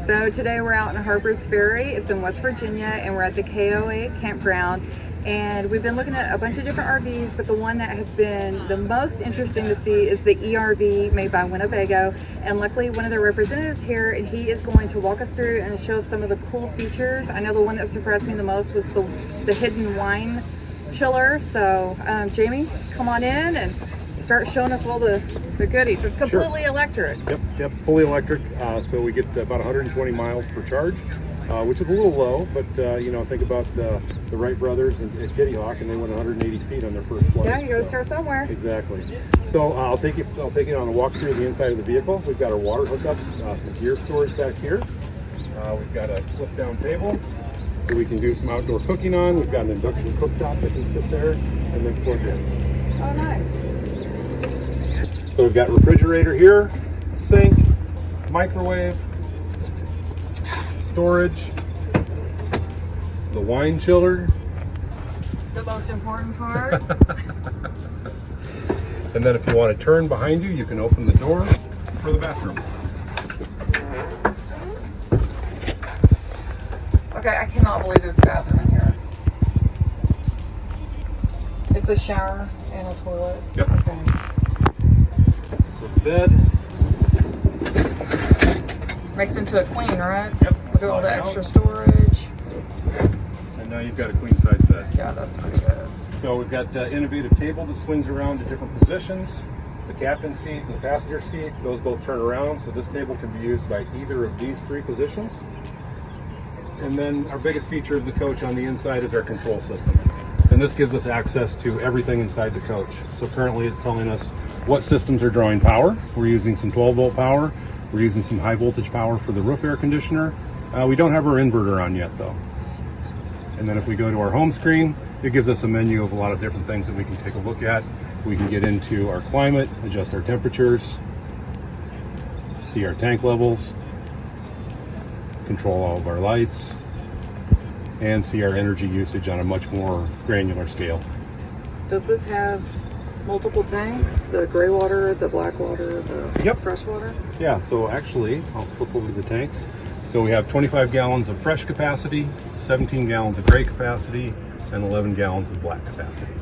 So today we're out in Harper's Ferry. It's in West Virginia, and we're at the KOA campground. And we've been looking at a bunch of different RVs, but the one that has been the most interesting to see is the ERV made by Winnebago. And luckily one of the representatives here, and he is going to walk us through and show us some of the cool features. I know the one that surprised me the most was the hidden wine chiller. So Jamie, come on in and start showing us all the goodies. It's completely electric. Yep, fully electric. So we get about 120 miles per charge, which is a little low, but you know, think about the Wright brothers at Kitty Hawk, and they went 180 feet on their first flight. Yeah, you gotta start somewhere. Exactly. So I'll take you on a walk through the inside of the vehicle. We've got our water hookups, some gear storage back here. We've got a flip down table that we can do some outdoor cooking on. We've got an induction cooktop that can sit there and then plug in. Oh, nice. So we've got refrigerator here, sink, microwave, storage, the wine chiller. The most important part. And then if you want to turn behind you, you can open the door for the bathroom. Okay, I cannot believe there's a bathroom in here. It's a shower and a toilet. Yep. Okay. So the bed. Makes into a queen, right? Yep. Look at all the extra storage. And now you've got a queen size bed. Yeah, that's pretty good. So we've got the innovative table that swings around to different positions. The captain seat and the passenger seat, those both turn around. So this table can be used by either of these three positions. And then our biggest feature of the coach on the inside is our control system. And this gives us access to everything inside the coach. So currently it's telling us what systems are drawing power. We're using some 12-volt power. We're using some high voltage power for the roof air conditioner. We don't have our inverter on yet though. And then if we go to our home screen, it gives us a menu of a lot of different things that we can take a look at. We can get into our climate, adjust our temperatures, see our tank levels, control all of our lights, and see our energy usage on a much more granular scale. Does this have multiple tanks? The gray water, the black water, the fresh water? Yeah, so actually, I'll flip over to the tanks. So we have 25 gallons of fresh capacity, 17 gallons of gray capacity, and 11 gallons of black capacity.